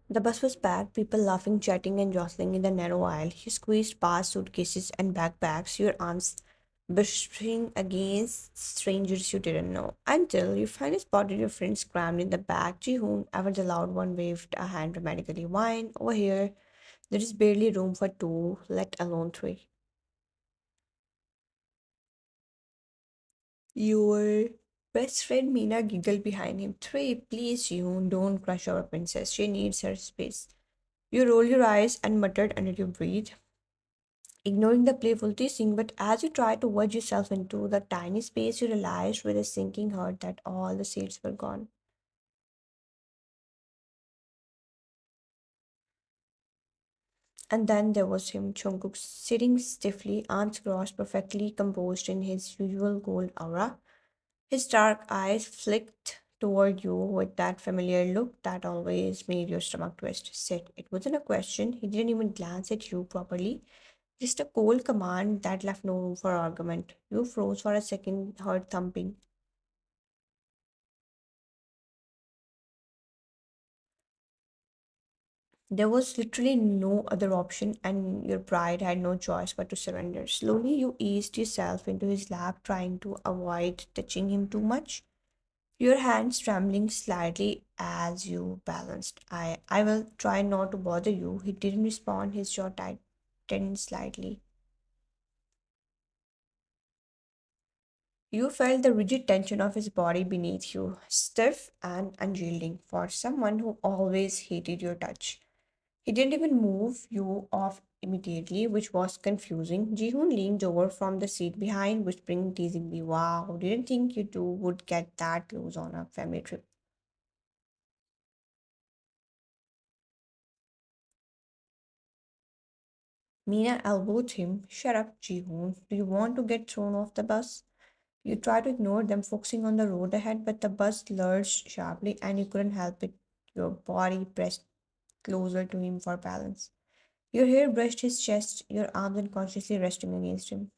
The bus was packed, people laughing, chatting, and jostling in the narrow aisle. He squeezed past suitcases and backpacks, your arms brushing against strangers you didn't know. Until you finally spotted your friends crammed in the back. Jihoon, ever the loud one, waved a hand dramatically. Wine, over here. There is barely room for two, let alone three. Your best friend Meena giggled behind him. Three, please, Jihoon, don't crush our princess. She needs her space. You rolled your eyes and muttered under your breath, ignoring the playful teasing, but as you tried to wedge yourself into the tiny space, you realized with a sinking heart that all the seats were gone. And then there was him, Jungkook, sitting stiffly, arms crossed, perfectly composed in his usual gold aura. His dark eyes flicked toward you with that familiar look that always made your stomach twist. Sit. It wasn't a question. He didn't even glance at you properly. Just a cold command that left no room for argument. You froze for a second, heart thumping. There was literally no other option, and your pride had no choice but to surrender. Slowly, you eased yourself into his lap, trying to avoid touching him too much, your hands trembling slightly as you balanced. I will try not to bother you. He didn't respond, his jaw tightened slightly. You felt the rigid tension of his body beneath you, stiff and unyielding for someone who always hated your touch. He didn't even move you off immediately, which was confusing. Jihoon leaned over from the seat behind, whispering teasingly, Wow, didn't think you two would get that close on a family trip. Mina elbowed him. Shut up, Jihoon. Do you want to get thrown off the bus? You tried to ignore them, focusing on the road ahead, but the bus lurched sharply and you couldn't help it. Your body pressed closer to him for balance. Your hair brushed his chest, your arms unconsciously resting against him.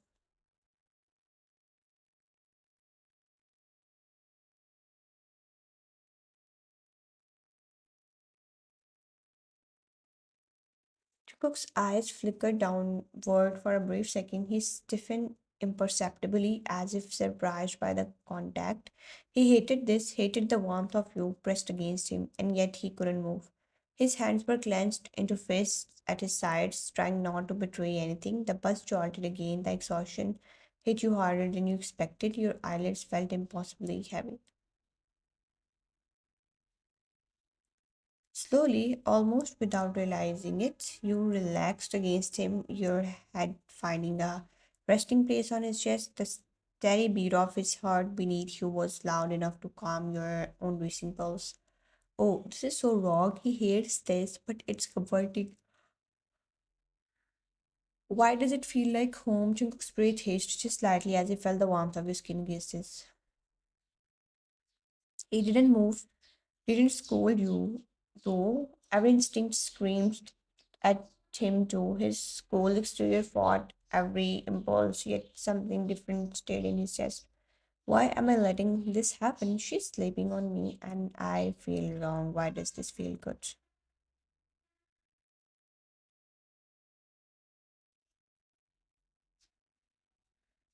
Cook's eyes flickered downward for a brief second. He stiffened imperceptibly, as if surprised by the contact. He hated this, hated the warmth of you pressed against him, and yet he couldn't move. His hands were clenched into fists at his sides, trying not to betray anything. The bus jolted again. The exhaustion hit you harder than you expected. Your eyelids felt impossibly heavy. Slowly, almost without realizing it, you relaxed against him, your head finding a resting place on his chest. The steady beat of his heart beneath you was loud enough to calm your own racing pulse. Oh, this is so wrong. He hates this, but it's comforting. Why does it feel like home? Jungkook's breath hitched just slightly as he felt the warmth of your skin against his. He didn't move, didn't scold you, though. Every instinct screamed at him too. His cold exterior fought every impulse, yet something different stayed in his chest. Why am I letting this happen? She's sleeping on me and I feel wrong. Why does this feel good?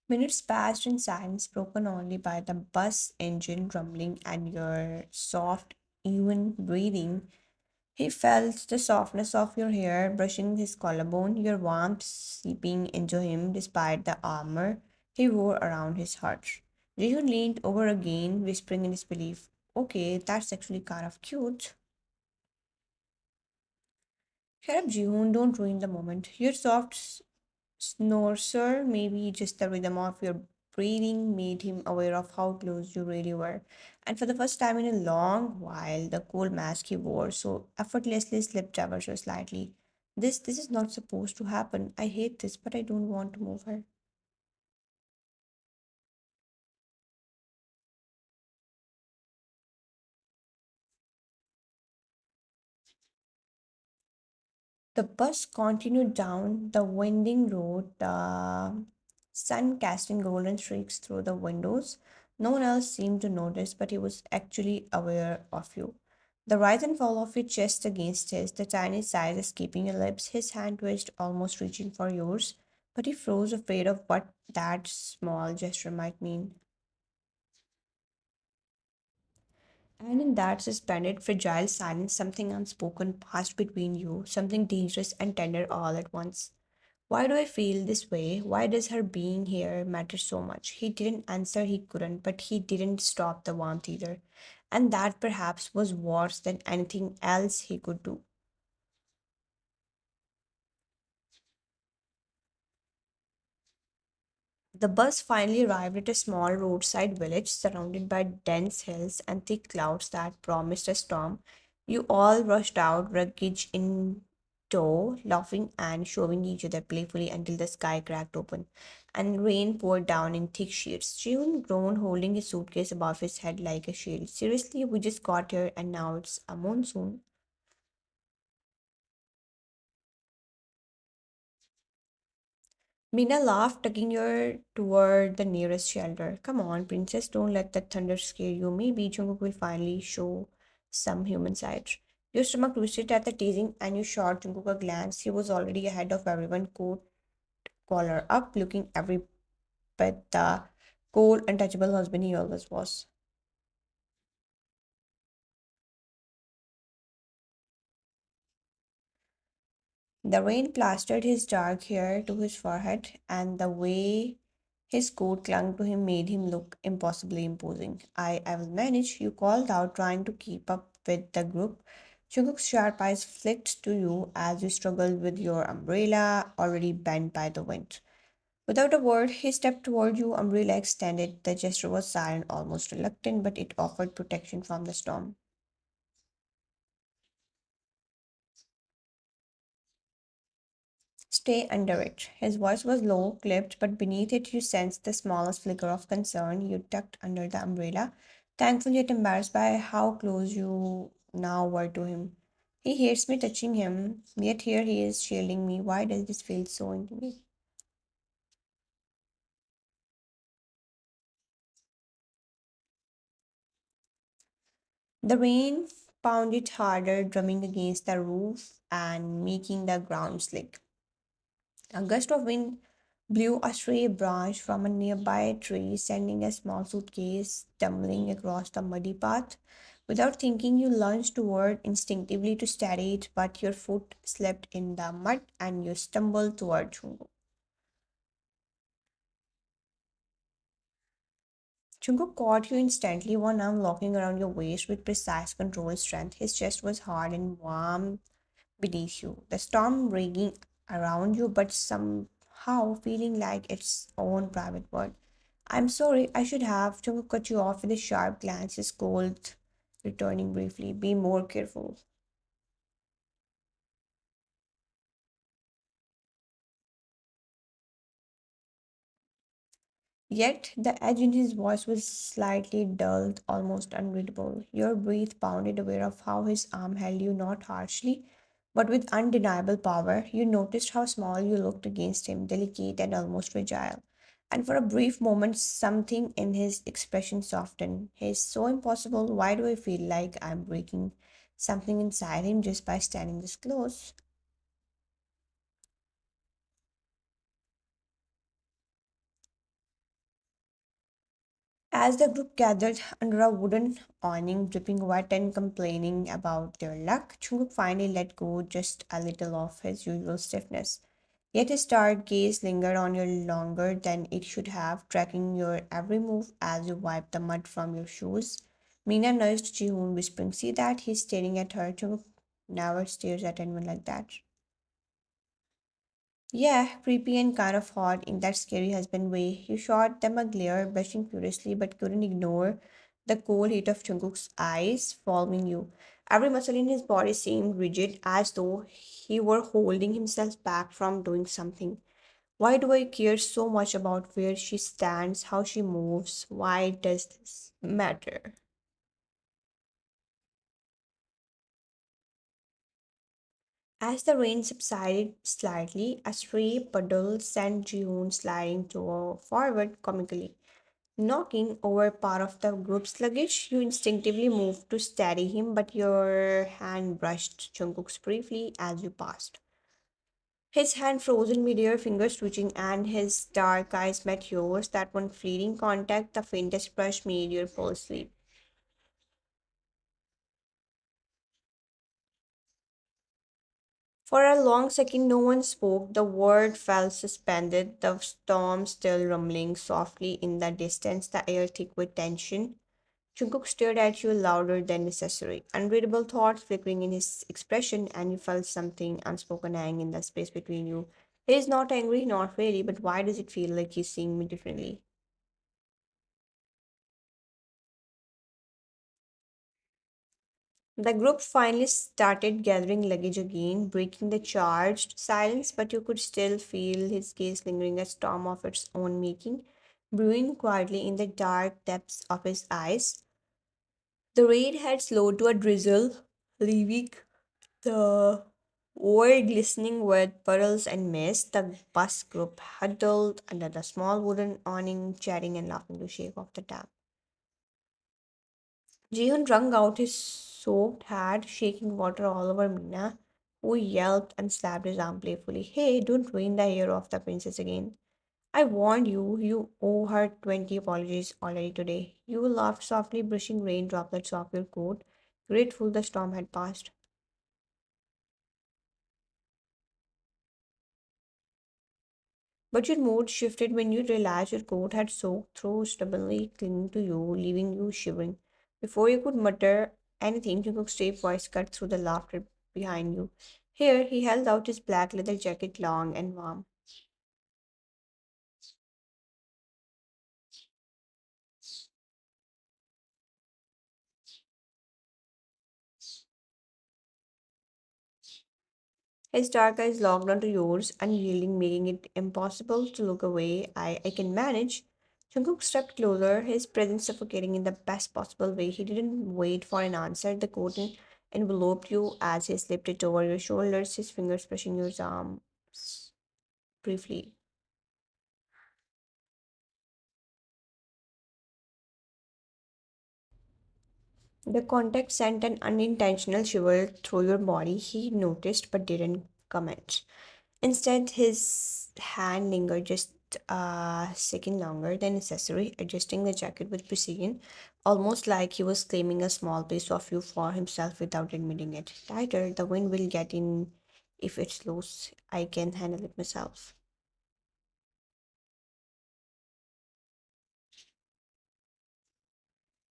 Minutes passed in silence, broken only by the bus engine rumbling and your soft, even breathing. He felt the softness of your hair brushing his collarbone, your warmth seeping into him despite the armor he wore around his heart. Jihun leaned over again, whispering in disbelief, Okay, that's actually kind of cute. Shut up, Jihun, don't ruin the moment. Your soft sir, maybe just the rhythm of your breathing made him aware of how close you really were. And for the first time in a long while, the cool mask he wore so effortlessly slipped ever so slightly. This is not supposed to happen. I hate this, but I don't want to move her. The bus continued down the winding road, the sun casting golden streaks through the windows. No one else seemed to notice, but he was actually aware of you. The rise and fall of your chest against his, the tiny sighs escaping your lips, his hand twitched, almost reaching for yours, but he froze, afraid of what that small gesture might mean. And in that suspended, fragile silence, something unspoken passed between you, something dangerous and tender all at once. Why do I feel this way? Why does her being here matter so much? He didn't answer, he couldn't, but he didn't stop the warmth either. And that perhaps was worse than anything else he could do. The bus finally arrived at a small roadside village surrounded by dense hills and thick clouds that promised a storm. You all rushed out, luggage in tow, laughing and shoving each other playfully until the sky cracked open and rain poured down in thick sheets. June groaned, holding his suitcase above his head like a shield. Seriously, we just got here and now it's a monsoon. Mina laughed, tugging her toward the nearest shelter. Come on, princess, don't let that thunder scare you. Maybe Jungkook will finally show some human side. Your stomach twisted at the teasing, and you shot Jungkook a glance. He was already ahead of everyone, coat collar up, looking every bit the cold, untouchable husband he always was. The rain plastered his dark hair to his forehead, and the way his coat clung to him made him look impossibly imposing. I will manage, you called out, trying to keep up with the group. Jungkook's sharp eyes flicked to you as you struggled with your umbrella, already bent by the wind. Without a word, he stepped toward you, umbrella extended. The gesture was silent, almost reluctant, but it offered protection from the storm. Stay under it. His voice was low, clipped, but beneath it you sensed the smallest flicker of concern. You tucked under the umbrella, thankful yet embarrassed by how close you now were to him. He hates me touching him, yet here he is shielding me. Why does this feel so intimate? The rain pounded harder, drumming against the roof and making the ground slick. A gust of wind blew a stray branch from a nearby tree, sending a small suitcase tumbling across the muddy path. Without thinking, you lunged toward instinctively to steady it, but your foot slipped in the mud and you stumbled toward Chungu. Chungu caught you instantly, one arm locking around your waist with precise controlled strength. His chest was hard and warm beneath you, the storm raging around you, but somehow feeling like its own private world. I'm sorry, I should have to cut you off with a sharp glance, his cold, returning briefly. Be more careful. Yet the edge in his voice was slightly dulled, almost unreadable. Your breath pounded, aware of how his arm held you not harshly, but with undeniable power. You noticed how small you looked against him, delicate and almost fragile. And for a brief moment, something in his expression softened. He's so impossible. Why do I feel like I'm breaking something inside him just by standing this close? As the group gathered under a wooden awning, dripping wet and complaining about their luck, Chunguk finally let go just a little of his usual stiffness. Yet his dark gaze lingered on you longer than it should have, tracking your every move as you wiped the mud from your shoes. Mina nudged Jihoon, whispering, "See that? He's staring at her." Chunguk never stares at anyone like that. Yeah, creepy and kind of hot in that scary husband way. He shot them a glare, blushing furiously, but couldn't ignore the cold heat of Jungkook's eyes following you. Every muscle in his body seemed rigid, as though he were holding himself back from doing something. Why do I care so much about where she stands, how she moves? Why does this matter? As the rain subsided slightly, a stray puddle sent Jihoon sliding to forward comically. Knocking over part of the group's luggage, you instinctively moved to steady him, but your hand brushed Jungkook's briefly as you passed. His hand froze in midair, fingers twitching, and his dark eyes met yours. That one fleeting contact, the faintest brush, made you fall asleep. For a long second, no one spoke. The world felt suspended, the storm still rumbling softly in the distance, the air thick with tension. Jungkook stared at you louder than necessary, unreadable thoughts flickering in his expression, and you felt something unspoken hang in the space between you. He is not angry, not really, but why does it feel like he's seeing me differently? The group finally started gathering luggage again, breaking the charged silence, but you could still feel his gaze lingering, a storm of its own making, brewing quietly in the dark depths of his eyes. The rain had slowed to a drizzle, leaving the world glistening with puddles and mist. The bus group huddled under the small wooden awning, chatting and laughing to shake off the damp. Jihoon wrung out his soaked hat, shaking water all over Mina, who yelped and slapped his arm playfully. Hey, don't ruin the hair of the princess again. I warned you, you owe her 20 apologies already today. You laughed softly, brushing rain droplets off your coat, grateful the storm had passed. But your mood shifted when you realized your coat had soaked through, stubbornly clinging to you, leaving you shivering. Before you could mutter anything, Jungkook's deep voice cut through the laughter behind you. Here, he held out his black leather jacket, long and warm. His dark eyes locked onto yours, unyielding, making it impossible to look away. I can manage. Jungkook stepped closer, his presence suffocating in the best possible way. He didn't wait for an answer. The coat enveloped you as he slipped it over your shoulders, his fingers brushing your arms briefly. The contact sent an unintentional shiver through your body. He noticed but didn't comment. Instead, his hand lingered just a second longer than necessary, adjusting the jacket with precision, almost like he was claiming a small piece of you for himself without admitting it. Tighter, the wind will get in if it's loose. I can handle it myself.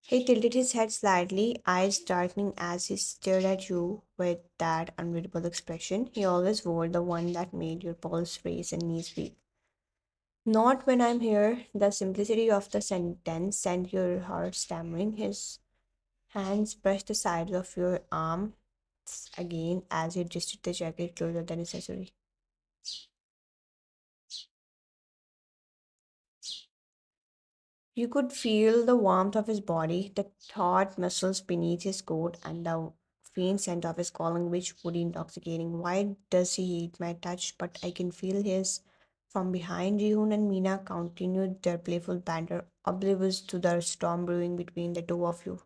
He tilted his head slightly, eyes darkening as he stared at you with that unreadable expression. He always wore the one that made your pulse race and knees weak. Not when I'm here. The simplicity of the sentence sent your heart stammering. His hands brushed the sides of your arms again as he adjusted the jacket closer than necessary. You could feel the warmth of his body, the taut muscles beneath his coat, and the faint scent of his calling, which would be intoxicating. Why does he hate my touch? But I can feel his. From behind, Jihoon and Mina continued their playful banter, oblivious to the storm brewing between the two of you.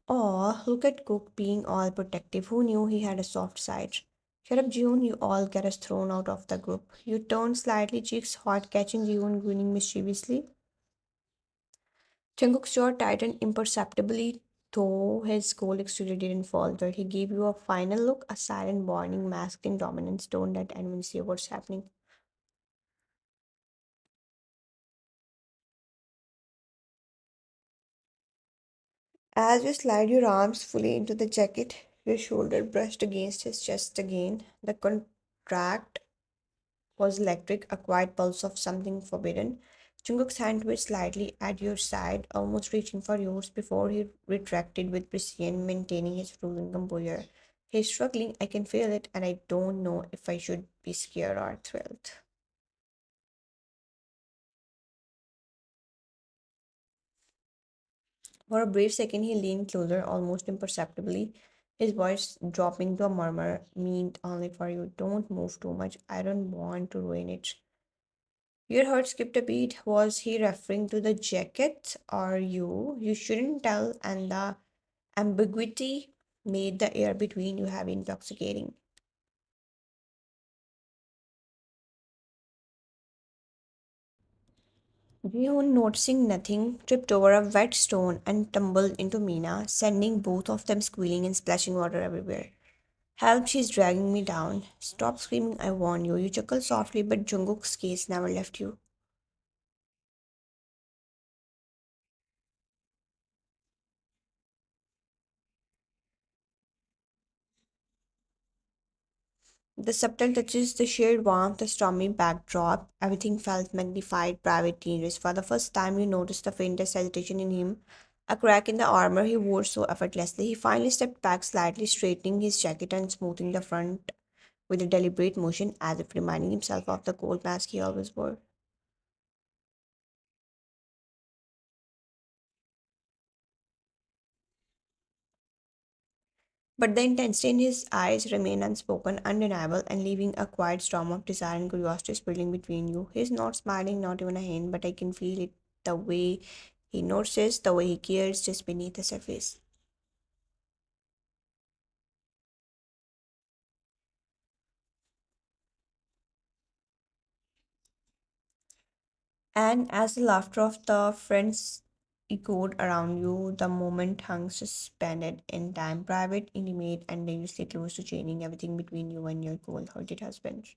Oh, look at Cook being all protective. Who knew he had a soft side? Shut up, June, you all get us thrown out of the group. You turned slightly, cheeks hot, catching June grinning mischievously. Jungkook's jaw tightened imperceptibly, though his cold exterior didn't falter. He gave you a final look, a silent warning masked in dominance. Don't let anyone see what's happening. As you slide your arms fully into the jacket, your shoulder brushed against his chest again. The contract was electric, a quiet pulse of something forbidden. Jungkook's hand twitched slightly at your side, almost reaching for yours before he retracted with precision, maintaining his frozen composure. He's struggling, I can feel it, and I don't know if I should be scared or thrilled. For a brief second, he leaned closer, almost imperceptibly, his voice dropping to a murmur, meant only for you. Don't move too much. I don't want to ruin it. Your heart skipped a beat. Was he referring to the jacket or you? You shouldn't tell, and the ambiguity made the air between you heavy intoxicating. Jihun, noticing nothing, tripped over a wet stone and tumbled into Mina, sending both of them squealing and splashing water everywhere. Help, she's dragging me down. Stop screaming, I warn you. You chuckle softly, but Jungkook's gaze never left you. The subtle touches, the shared warmth, the stormy backdrop, everything felt magnified, private, dangerous. For the first time, you noticed the faintest hesitation in him, a crack in the armor he wore so effortlessly. He finally stepped back slightly, straightening his jacket and smoothing the front with a deliberate motion, as if reminding himself of the cold mask he always wore. But the intensity in his eyes remained unspoken, undeniable, and leaving a quiet storm of desire and curiosity spilling between you. He's not smiling, not even a hint, but I can feel it, the way he notices, the way he cares just beneath the surface. And as the laughter of the friends echoed around you, the moment hung suspended in time, private, intimate, and dangerously close to chaining everything between you and your cold hearted husband.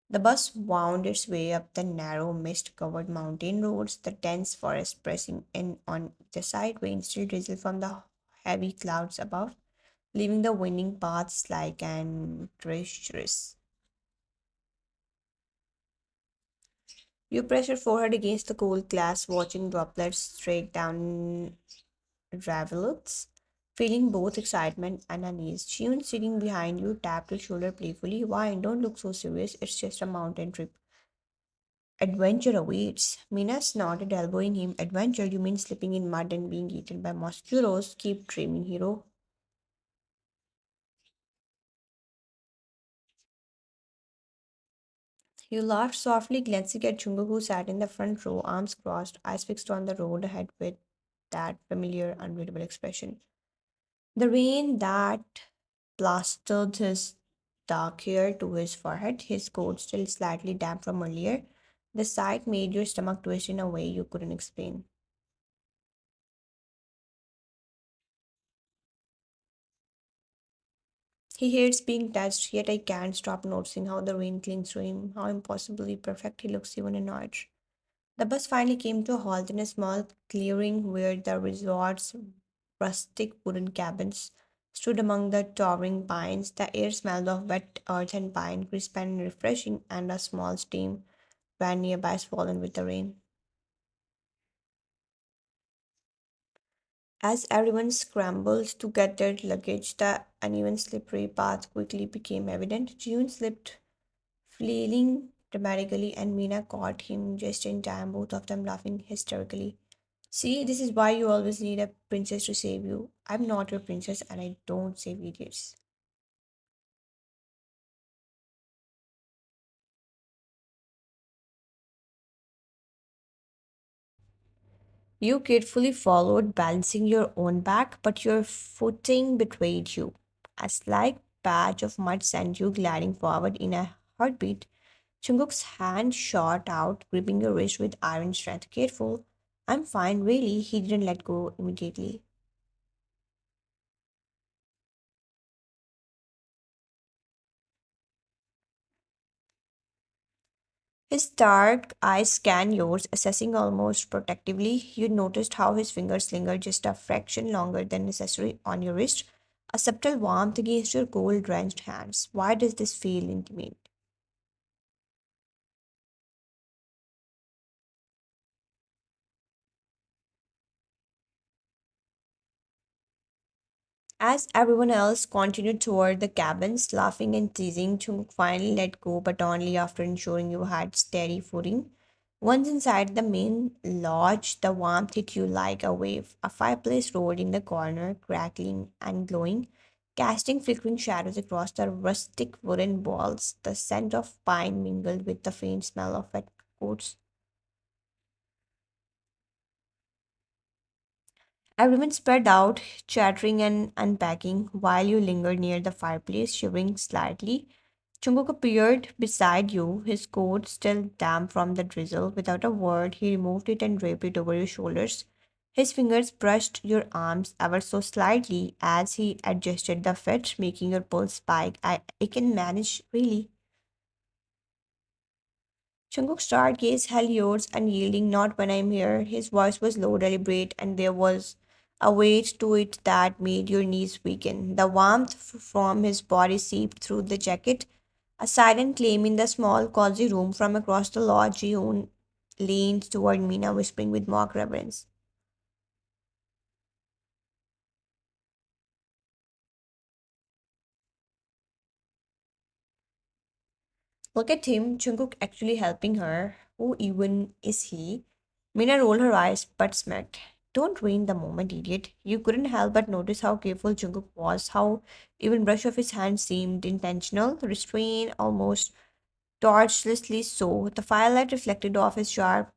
The bus wound its way up the narrow, mist covered mountain roads, the dense forest pressing in on the side, rain still drizzled from the heavy clouds above, leaving the winding paths like an treacherous. You press your forehead against the cold glass, watching droplets streak down rivulets, feeling both excitement and unease. June, sitting behind you, tapped your shoulder playfully. Why? Don't look so serious. It's just a mountain trip. Adventure awaits. Mina snorted, elbowing him. Adventure? You mean slipping in mud and being eaten by mosquitoes? Keep dreaming, hero. You laughed softly, glancing at Chungu, who sat in the front row, arms crossed, eyes fixed on the road ahead with that familiar, unreadable expression. The rain that plastered his dark hair to his forehead, his coat still slightly damp from earlier. The sight made your stomach twist in a way you couldn't explain. He hates being touched, yet I can't stop noticing how the rain clings to him, how impossibly perfect he looks even annoyed. The bus finally came to a halt in a small clearing where the resort's rustic wooden cabins stood among the towering pines. The air smelled of wet earth and pine, crisp and refreshing, and a small stream ran nearby, swollen with the rain. As everyone scrambled to get their luggage, the uneven, slippery path quickly became evident. June slipped flailing dramatically, and Mina caught him just in time, both of them laughing hysterically. See, this is why you always need a princess to save you. I'm not your princess, and I don't save idiots. You carefully followed, balancing your own back, but your footing betrayed you. A slight patch of mud sent you gliding forward in a heartbeat. Chunguk's hand shot out, gripping your wrist with iron strength. Careful. I'm fine, really. He didn't let go immediately. His dark eyes scanned yours, assessing almost protectively. You noticed how his fingers lingered just a fraction longer than necessary on your wrist, a subtle warmth against your cold, drenched hands. Why does this feel intimate? As everyone else continued toward the cabins, laughing and teasing, Chung finally let go, but only after ensuring you had steady footing. Once inside the main lodge, the warmth hit you like a wave. A fireplace roared in the corner, crackling and glowing, casting flickering shadows across the rustic wooden walls. The scent of pine mingled with the faint smell of wet coats. Everyone spread out, chattering and unpacking, while you lingered near the fireplace, shivering slightly. Jungkook appeared beside you, his coat still damp from the drizzle. Without a word, he removed it and draped it over your shoulders. His fingers brushed your arms ever so slightly as he adjusted the fit, making your pulse spike. I can manage, really. Jungkook's starred gaze held yours, unyielding. Not when I'm here. His voice was low, deliberate, and there was a weight to it that made your knees weaken. The warmth from his body seeped through the jacket. A silent claim in the small, cozy room from across the lodge, Yoon leaned toward Mina, whispering with mock reverence. Look at him, Jungkook actually helping her. Who even is he? Mina rolled her eyes but smirked. Don't ruin the moment, idiot. You couldn't help but notice how careful Jungkook was, how even brush of his hand seemed intentional, restrained, almost tortuously so. The firelight reflected off his sharp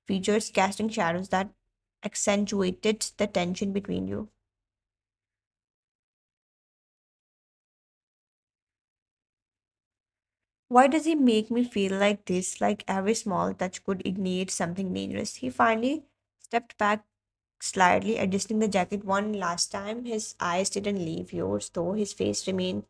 features, casting shadows that accentuated the tension between you. Why does he make me feel like this? Like every small touch could ignite something dangerous. He finally stepped back slightly, adjusting the jacket one last time. His eyes didn't leave yours, though his face remained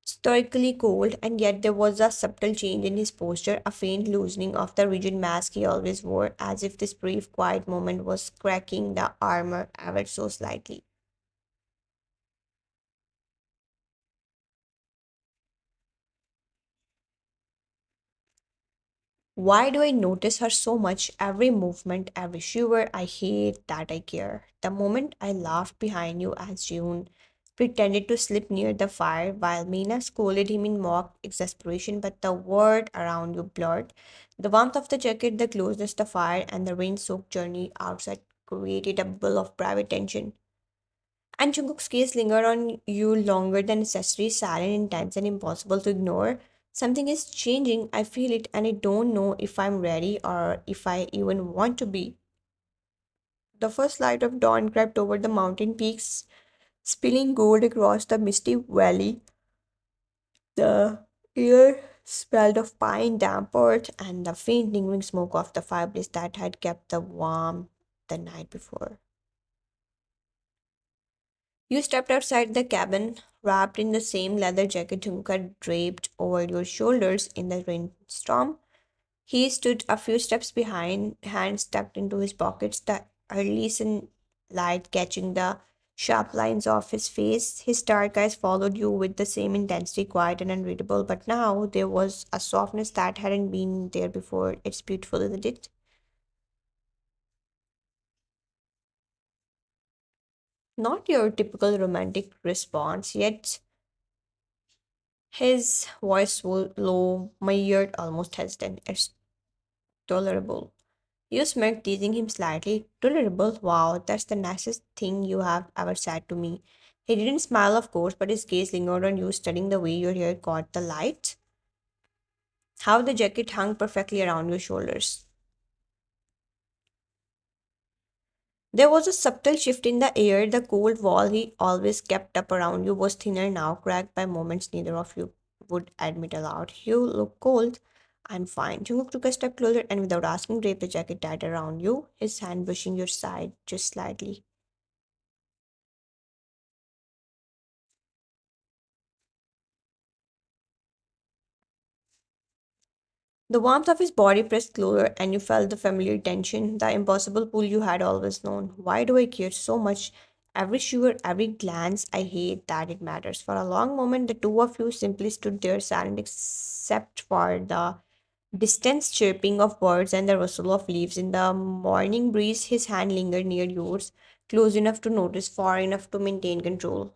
stoically cold, and yet there was a subtle change in his posture, a faint loosening of the rigid mask he always wore, as if this brief, quiet moment was cracking the armor ever so slightly. Why do I notice her so much? Every movement, every shiver, I hate that I care. The moment I laughed behind you as June pretended to slip near the fire while Mina scolded him in mock exasperation, but the world around you blurred. The warmth of the jacket, the closeness to the fire, and the rain soaked journey outside created a bubble of private tension. And Jungkook's gaze lingered on you longer than necessary, silent, intense, and impossible to ignore. Something is changing. I feel it, and I don't know if I'm ready or if I even want to be. The first light of dawn crept over the mountain peaks, spilling gold across the misty valley. The air smelled of pine, damp earth, and the faint lingering smoke of the fireplace that had kept the warm the night before. You stepped outside the cabin, wrapped in the same leather jacket Junka draped over your shoulders in the rainstorm. He stood a few steps behind, hands tucked into his pockets, the early sunlight catching the sharp lines of his face. His dark eyes followed you with the same intensity, quiet and unreadable, but now there was a softness that hadn't been there before. It's beautiful, isn't it? Not your typical romantic response, yet his voice was low, measured, almost hesitant. It's tolerable. You smirked, teasing him slightly. Tolerable? Wow, that's the nicest thing you have ever said to me. He didn't smile, of course, but his gaze lingered on you, studying the way your hair caught the light, how the jacket hung perfectly around your shoulders. There was a subtle shift in the air. The cold wall he always kept up around you was thinner now, cracked by moments neither of you would admit aloud. You look cold. I'm fine. Jungkook took a step closer and without asking draped the jacket tight around you, his hand brushing your side just slightly. The warmth of his body pressed closer, and you felt the familiar tension, the impossible pull you had always known. Why do I care so much? Every shiver, every glance, I hate that it matters. For a long moment, the two of you simply stood there silent, except for the distant chirping of birds and the rustle of leaves in the morning breeze. His hand lingered near yours, close enough to notice, far enough to maintain control.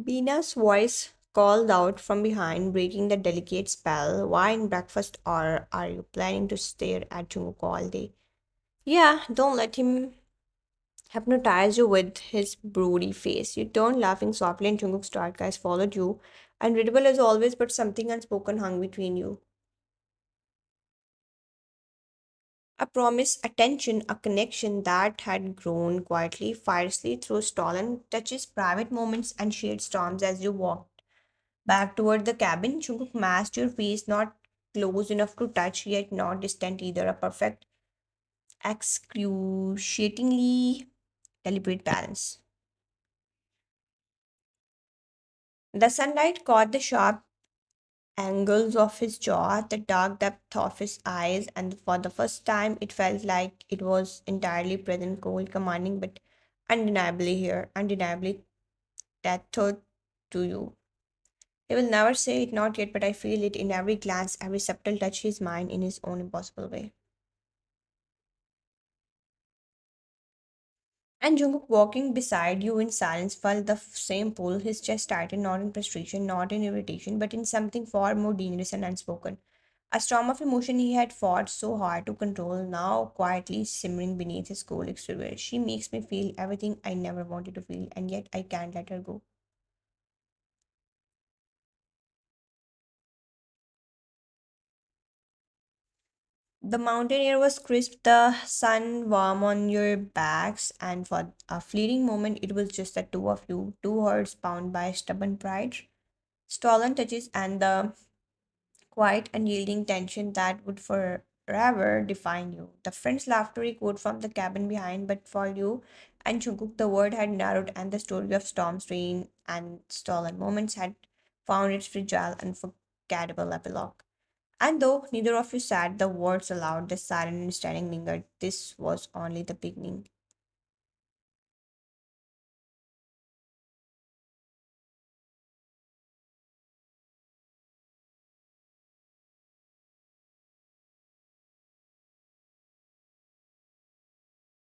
Bina's voice called out from behind, breaking the delicate spell. Wine, breakfast, or are you planning to stare at Jungkook all day? Yeah, don't let him hypnotize you with his broody face. You turned laughing softly, and Jungkook's dark eyes followed you. Unreadable as always, but something unspoken hung between you. A promise, attention, a connection that had grown quietly, fiercely through stolen touches, private moments, and shared storms as you walked back toward the cabin. Jungkook masked your face, not close enough to touch, yet not distant either. A perfect, excruciatingly deliberate balance. The sunlight caught the sharp angles of his jaw, the dark depth of his eyes, and for the first time it felt like it was entirely present, cold, commanding, but undeniably here, undeniably tattooed to you. He will never say it, not yet, but I feel it in every glance, every subtle touch his mind in his own impossible way. And Jungkook walking beside you in silence felt the same pull. His chest tightened, not in frustration, not in irritation, but in something far more dangerous and unspoken. A storm of emotion he had fought so hard to control, now quietly simmering beneath his cold exterior. She makes me feel everything I never wanted to feel, and yet I can't let her go. The mountain air was crisp, the sun warm on your backs, and for a fleeting moment, it was just the two of you, two hearts bound by stubborn pride, stolen touches, and the quiet, unyielding tension that would forever define you. The friend's laughter echoed from the cabin behind, but for you and Jungkook, the world had narrowed, and the story of storms, rain, and stolen moments had found its fragile, unforgettable epilogue. And though neither of you said the words aloud, the silent understanding lingered. This was only the beginning.